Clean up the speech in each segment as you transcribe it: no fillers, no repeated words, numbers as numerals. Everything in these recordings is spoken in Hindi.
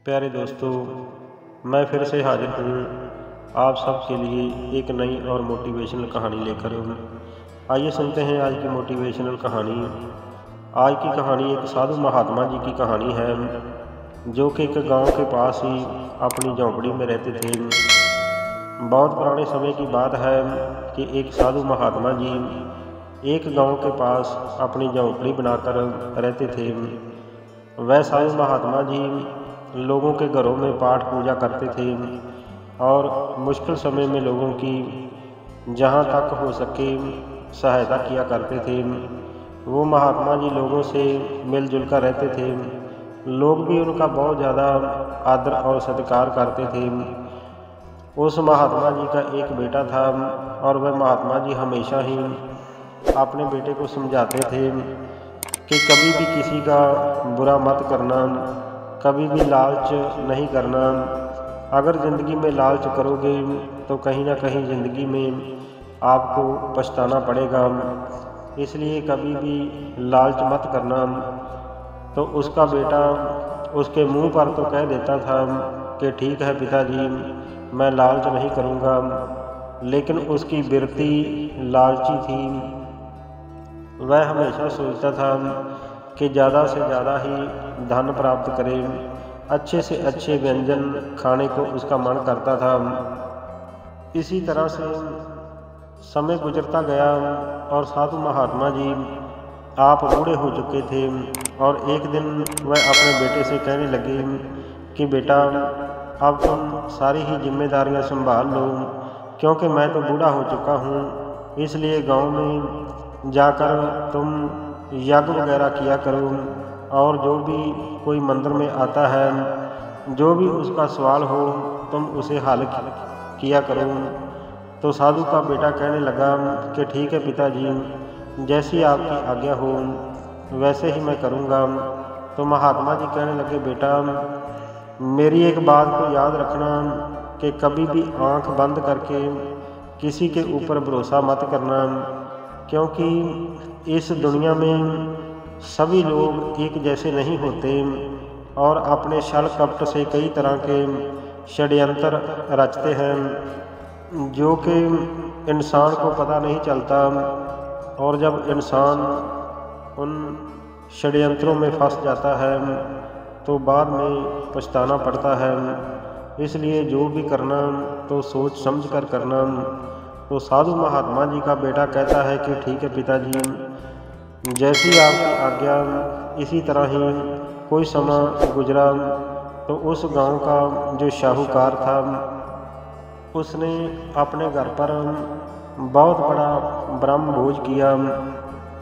प्यारे दोस्तों, मैं फिर से हाजिर हूँ आप सब के लिए एक नई और मोटिवेशनल कहानी लेकर। आइए सुनते हैं आज की मोटिवेशनल कहानी। आज की कहानी एक साधु महात्मा जी की कहानी है, जो कि एक गांव के पास ही अपनी झोंपड़ी में रहते थे। बहुत पुराने समय की बात है कि एक साधु महात्मा जी एक गांव के पास अपनी झोंपड़ी बनाकर रहते थे। वह साधु महात्मा जी लोगों के घरों में पाठ पूजा करते थे और मुश्किल समय में लोगों की जहाँ तक हो सके सहायता किया करते थे। वो महात्मा जी लोगों से मिलजुल कर रहते थे। लोग भी उनका बहुत ज़्यादा आदर और सत्कार करते थे। उस महात्मा जी का एक बेटा था और वह महात्मा जी हमेशा ही अपने बेटे को समझाते थे कि कभी भी किसी का बुरा मत करना, कभी भी लालच नहीं करना। अगर ज़िंदगी में लालच करोगे तो कहीं ना कहीं ज़िंदगी में आपको पछताना पड़ेगा। इसलिए कभी भी लालच मत करना। तो उसका बेटा उसके मुंह पर तो कह देता था कि ठीक है पिताजी, मैं लालच नहीं करूँगा, लेकिन उसकी वृत्ति लालची थी। वह हमेशा सोचता था कि ज़्यादा से ज़्यादा ही धन प्राप्त करें, अच्छे से अच्छे व्यंजन खाने को उसका मन करता था। इसी तरह से समय गुजरता गया और साधु महात्मा जी आप बूढ़े हो चुके थे और एक दिन वह अपने बेटे से कहने लगे कि बेटा, अब तुम सारी ही जिम्मेदारियां संभाल लो, क्योंकि मैं तो बूढ़ा हो चुका हूँ। इसलिए गांव में जाकर तुम यज्ञ वगैरह किया करो और जो भी कोई मंदिर में आता है, जो भी उसका सवाल हो तुम उसे हल किया करो। तो साधु का बेटा कहने लगा कि ठीक है पिताजी, जैसी आपकी आज्ञा हो वैसे ही मैं करूँगा। तो महात्मा जी कहने लगे, बेटा मेरी एक बात को याद रखना कि कभी भी आंख बंद करके किसी के ऊपर भरोसा मत करना, क्योंकि इस दुनिया में सभी लोग एक जैसे नहीं होते और अपने छल कपट से कई तरह के षड्यंत्र रचते हैं, जो कि इंसान को पता नहीं चलता। और जब इंसान उन षड्यंत्रों में फंस जाता है तो बाद में पछताना पड़ता है। इसलिए जो भी करना तो सोच समझ कर करना। तो साधु महात्मा जी का बेटा कहता है कि ठीक है पिताजी, जैसी आपकी आज्ञा। इसी तरह ही कोई समय गुजरा तो उस गांव का जो शाहूकार था उसने अपने घर पर बहुत बड़ा ब्रह्म भोज किया।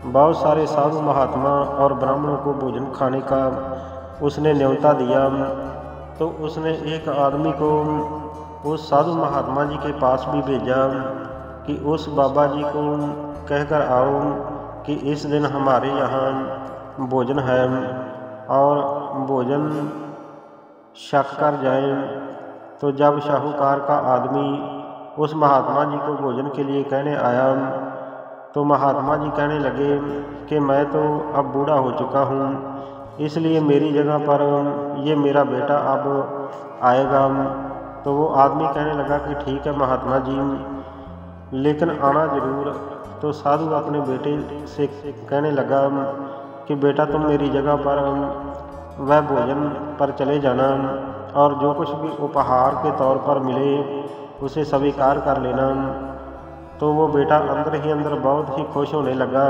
बहुत सारे साधु महात्मा और ब्राह्मणों को भोजन खाने का उसने न्योता दिया। तो उसने एक आदमी को उस साधु महात्मा जी के पास भी भेजा कि उस बाबा जी को कहकर आओ कि इस दिन हमारे यहाँ भोजन है और भोजन छक कर जाएं। तो जब शाहूकार का आदमी उस महात्मा जी को भोजन के लिए कहने आया तो महात्मा जी कहने लगे कि मैं तो अब बूढ़ा हो चुका हूँ, इसलिए मेरी जगह पर ये मेरा बेटा अब आएगा। तो वो आदमी कहने लगा कि ठीक है महात्मा जी, लेकिन आना ज़रूर। तो साधु अपने बेटे से कहने लगा कि बेटा तुम मेरी जगह पर वह भोजन पर चले जाना और जो कुछ भी उपहार के तौर पर मिले उसे स्वीकार कर लेना। तो वो बेटा अंदर ही अंदर बहुत ही खुश होने लगा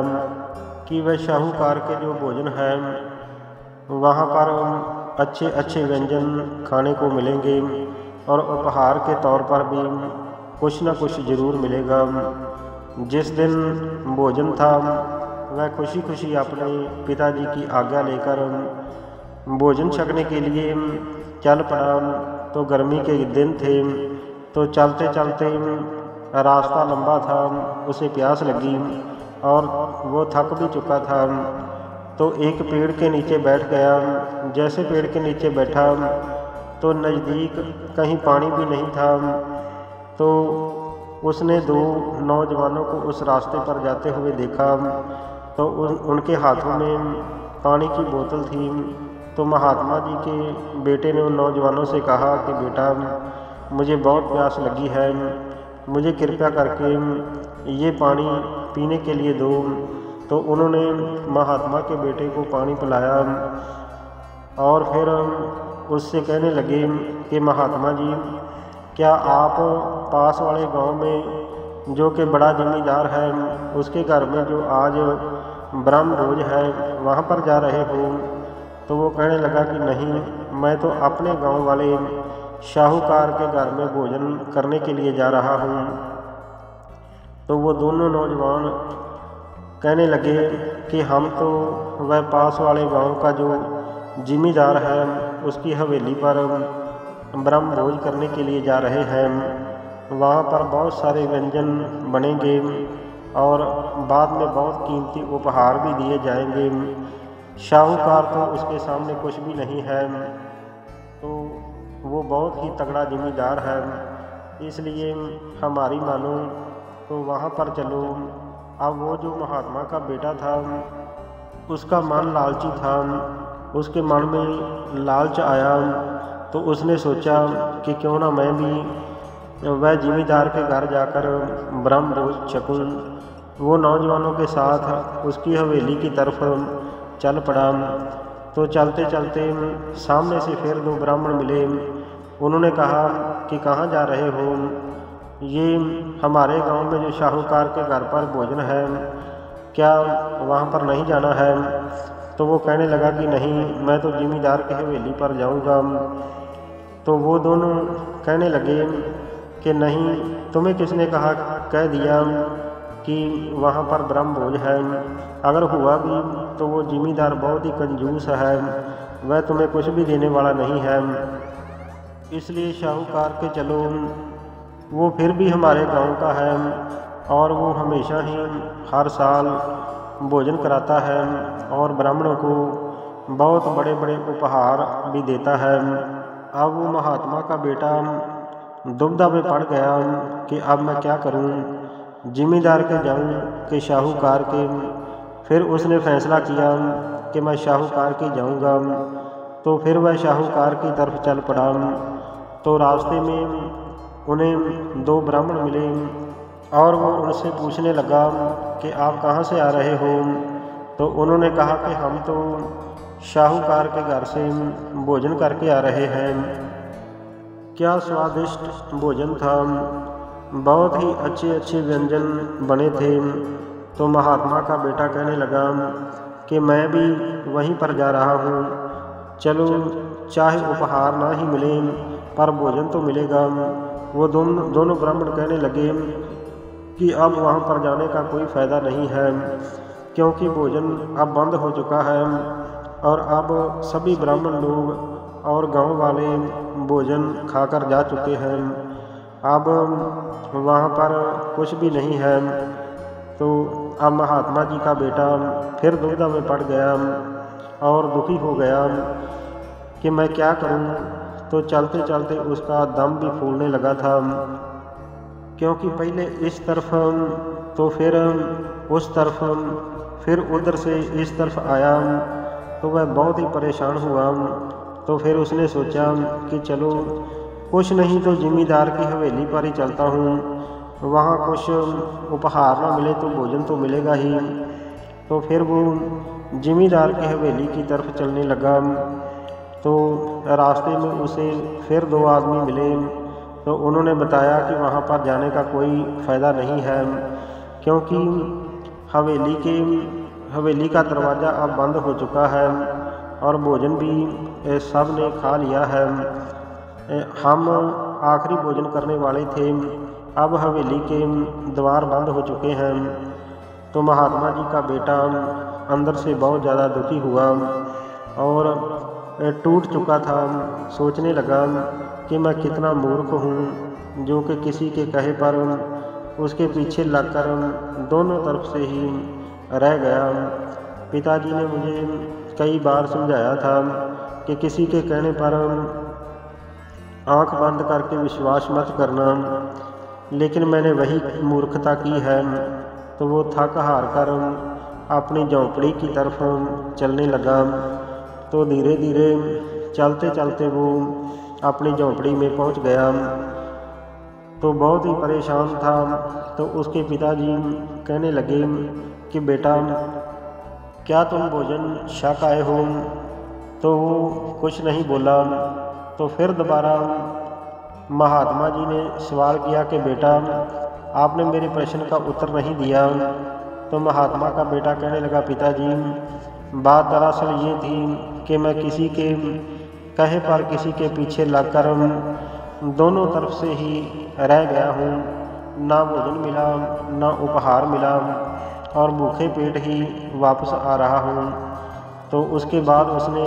कि वह शाहूकार के जो भोजन है वहाँ पर अच्छे अच्छे व्यंजन खाने को मिलेंगे और उपहार के तौर पर भी कुछ न कुछ ज़रूर मिलेगा। जिस दिन भोजन था वह खुशी खुशी अपने पिताजी की आज्ञा लेकर भोजन छकने के लिए चल पड़ा। तो गर्मी के दिन थे तो चलते चलते रास्ता लंबा था, उसे प्यास लगी और वो थक भी चुका था। तो एक पेड़ के नीचे बैठ गया। जैसे पेड़ के नीचे बैठा तो नज़दीक कहीं पानी भी नहीं था। तो उसने दो नौजवानों को उस रास्ते पर जाते हुए देखा। तो उनके हाथों में पानी की बोतल थी तो महात्मा जी के बेटे ने उन नौजवानों से कहा कि बेटा, मुझे बहुत प्यास लगी है, मुझे कृपया करके ये पानी पीने के लिए दो। तो उन्होंने महात्मा के बेटे को पानी पिलाया और फिर उससे कहने लगे कि महात्मा जी, क्या आप पास वाले गांव में जो कि बड़ा जमींदार है उसके घर में जो आज ब्रह्म भोज है वहाँ पर जा रहे हो? तो वो कहने लगा कि नहीं, मैं तो अपने गांव वाले शाहूकार के घर में भोजन करने के लिए जा रहा हूँ। तो वो दोनों नौजवान कहने लगे कि हम तो वह पास वाले गांव का जो जिम्मेदार है उसकी हवेली पर ब्रह्म भोज करने के लिए जा रहे हैं। वहाँ पर बहुत सारे व्यंजन बनेंगे और बाद में बहुत कीमती उपहार भी दिए जाएंगे। शाहूकार तो उसके सामने कुछ भी नहीं है, तो वो बहुत ही तगड़ा जिम्मेदार है, इसलिए हमारी मानो तो वहाँ पर चलो। अब वो जो महात्मा का बेटा था उसका मन लालची था, उसके मन में लालच आया, तो उसने सोचा कि क्यों ना मैं भी वह जिम्मेदार के घर जाकर ब्रह्म भोज छकूं। वो नौजवानों के साथ उसकी हवेली की तरफ चल पड़ा। तो चलते चलते सामने से फिर दो ब्राह्मण मिले। उन्होंने कहा कि कहाँ जा रहे हो? ये हमारे गांव में जो शाहूकार के घर पर भोजन है, क्या वहाँ पर नहीं जाना है? तो वो कहने लगा कि नहीं, मैं तो जिम्मेदार की हवेली पर जाऊँगा। तो वो दोनों कहने लगे कि नहीं, तुम्हें किसने कहा, कह दिया कि वहाँ पर ब्रह्म भोज है? अगर हुआ भी तो वो जिम्मेदार बहुत ही कंजूस है, वह तुम्हें कुछ भी देने वाला नहीं है, इसलिए शाहूकार के चलो। वो फिर भी हमारे गांव का है और वो हमेशा ही हर साल भोजन कराता है और ब्राह्मणों को बहुत बड़े बड़े उपहार भी देता है। अब वो महात्मा का बेटा दुविधा में पड़ गया कि अब मैं क्या करूं, जिम्मेदार के जाऊं कि शाहूकार के? फिर उसने फैसला किया कि मैं शाहूकार के जाऊंगा। तो फिर वह शाहूकार की तरफ चल पड़ा। तो रास्ते में उन्हें दो ब्राह्मण मिले और वो उनसे पूछने लगा कि आप कहाँ से आ रहे हो? तो उन्होंने कहा कि हम तो शाहूकार के घर से भोजन करके आ रहे हैं। क्या स्वादिष्ट भोजन था, बहुत ही अच्छे अच्छे व्यंजन बने थे। तो महात्मा का बेटा कहने लगा कि मैं भी वहीं पर जा रहा हूँ, चलो, चाहे उपहार ना ही मिले पर भोजन तो मिलेगा। वो दोनों ब्राह्मण कहने लगे कि अब वहाँ पर जाने का कोई फ़ायदा नहीं है, क्योंकि भोजन अब बंद हो चुका है और अब सभी ब्राह्मण लोग और गांव वाले भोजन खाकर जा चुके हैं। अब वहाँ पर कुछ भी नहीं है। तो अब महात्मा जी का बेटा फिर दुविधा में पड़ गया और दुखी हो गया कि मैं क्या करूं। तो चलते चलते उसका दम भी फूलने लगा था, क्योंकि पहले इस तरफ तो फिर उस तरफ, फिर उधर से इस तरफ आया, तो वह बहुत ही परेशान हुआ। तो फिर उसने सोचा कि चलो, कुछ नहीं तो जिम्मेदार की हवेली पर ही चलता हूँ, वहाँ कुछ उपहार ना मिले तो भोजन तो मिलेगा ही। तो फिर वो जिम्मेदार की हवेली की तरफ चलने लगा। तो रास्ते में उसे फिर दो आदमी मिले। तो उन्होंने बताया कि वहाँ पर जाने का कोई फ़ायदा नहीं है, क्योंकि हवेली का दरवाज़ा अब बंद हो चुका है और भोजन भी सब ने खा लिया है। हम आखिरी भोजन करने वाले थे, अब हवेली के द्वार बंद हो चुके हैं। तो महात्मा जी का बेटा अंदर से बहुत ज़्यादा दुखी हुआ और टूट चुका था। सोचने लगा कि मैं कितना मूर्ख हूँ जो कि किसी के कहे पर उसके पीछे लगकर दोनों तरफ से ही रह गया। पिताजी ने मुझे कई बार समझाया था कि किसी के कहने पर आंख बंद करके विश्वास मत करना, लेकिन मैंने वही मूर्खता की है। तो वो थक हार कर अपनी झोंपड़ी की तरफ चलने लगा। तो धीरे धीरे चलते चलते वो अपनी झोंपड़ी में पहुंच गया। तो बहुत ही परेशान था। तो उसके पिताजी कहने लगे कि बेटा, क्या तुम भोजन छक आए हो? तो वो कुछ नहीं बोला। तो फिर दोबारा महात्मा जी ने सवाल किया कि बेटा, आपने मेरे प्रश्न का उत्तर नहीं दिया। तो महात्मा का बेटा कहने लगा, पिताजी, बात दरअसल ये थी कि मैं किसी के कहे पर किसी के पीछे लगकर दोनों तरफ से ही रह गया हूँ। ना भोजन मिला, ना उपहार मिला, और भूखे पेट ही वापस आ रहा हूँ। तो उसके बाद उसने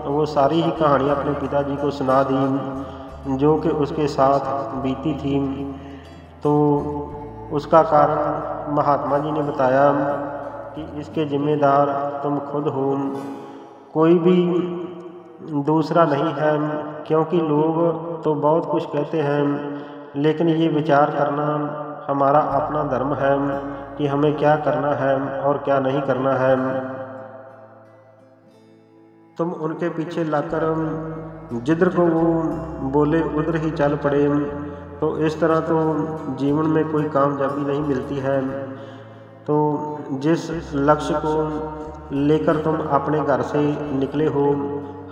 वो सारी ही कहानी अपने पिताजी को सुना दी जो कि उसके साथ बीती थी। तो उसका कारण महात्मा जी ने बताया कि इसके जिम्मेदार तुम खुद हो, कोई भी दूसरा नहीं है। क्योंकि लोग तो बहुत कुछ कहते हैं, लेकिन ये विचार करना हमारा अपना धर्म है कि हमें क्या करना है और क्या नहीं करना है। तुम उनके पीछे लगकर जिधर को वो बोले उधर ही चल पड़े, तो इस तरह तो जीवन में कोई कामयाबी नहीं मिलती है। तो जिस लक्ष्य को लेकर तुम अपने घर से निकले हो,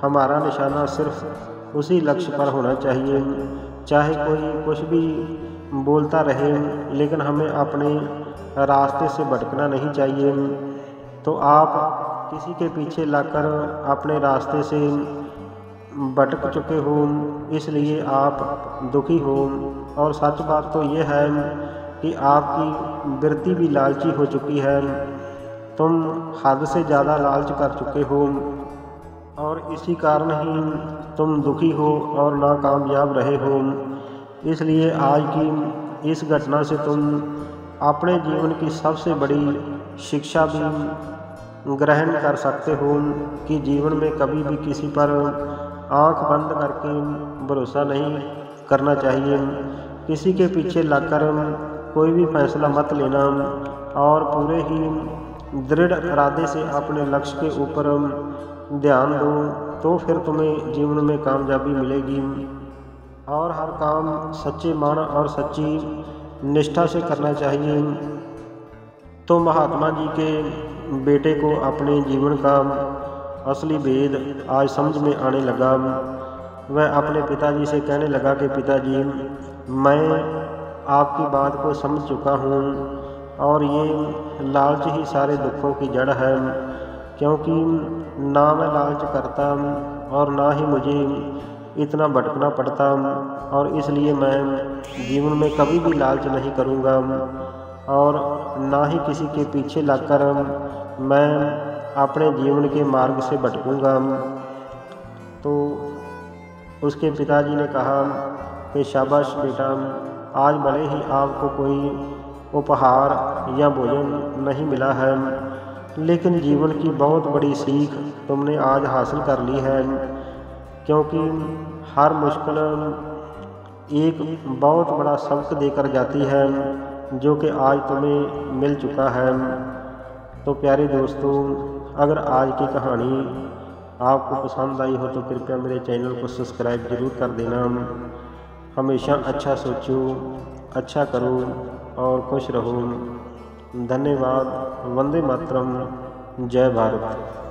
हमारा निशाना सिर्फ उसी लक्ष्य पर होना चाहिए। चाहे कोई कुछ भी बोलता रहे, लेकिन हमें अपने रास्ते से भटकना नहीं चाहिए। तो आप किसी के पीछे लगकर अपने रास्ते से भटक चुके हो, इसलिए आप दुखी हो। और सच बात तो यह है कि आपकी वृत्ति भी लालची हो चुकी है। तुम हद से ज़्यादा लालच कर चुके हो, और इसी कारण ही तुम दुखी हो और नाकामयाब रहे हो। इसलिए आज की इस घटना से तुम अपने जीवन की सबसे बड़ी शिक्षा भी ग्रहण कर सकते हो कि जीवन में कभी भी किसी पर आंख बंद करके भरोसा नहीं करना चाहिए। किसी के पीछे लगकर कोई भी फैसला मत लेना, और पूरे ही दृढ़ इरादे से अपने लक्ष्य के ऊपर ध्यान दो, तो फिर तुम्हें जीवन में कामयाबी मिलेगी। और हर काम सच्चे मन और सच्ची निष्ठा से करना चाहिए। तो महात्मा जी के बेटे को अपने जीवन का असली भेद आज समझ में आने लगा। वह अपने पिताजी से कहने लगा कि पिताजी, मैं आपकी बात को समझ चुका हूँ, और ये लालच ही सारे दुखों की जड़ है। क्योंकि ना मैं लालच करता और ना ही मुझे इतना भटकना पड़ता, और इसलिए मैं जीवन में कभी भी लालच नहीं करूँगा, और ना ही किसी के पीछे लगकर मैं अपने जीवन के मार्ग से भटकूँगा। तो उसके पिताजी ने कहा कि शाबाश बेटा, आज भले ही आपको कोई उपहार या भोजन नहीं मिला है, लेकिन जीवन की बहुत बड़ी सीख तुमने आज हासिल कर ली है। क्योंकि हर मुश्किल एक बहुत बड़ा सबक देकर जाती है, जो कि आज तुम्हें मिल चुका है। तो प्यारे दोस्तों, अगर आज की कहानी आपको पसंद आई हो तो कृपया मेरे चैनल को सब्सक्राइब जरूर कर देना। हमेशा अच्छा सोचो, अच्छा करो और खुश रहो। धन्यवाद। वंदे मातरम। जय भारत।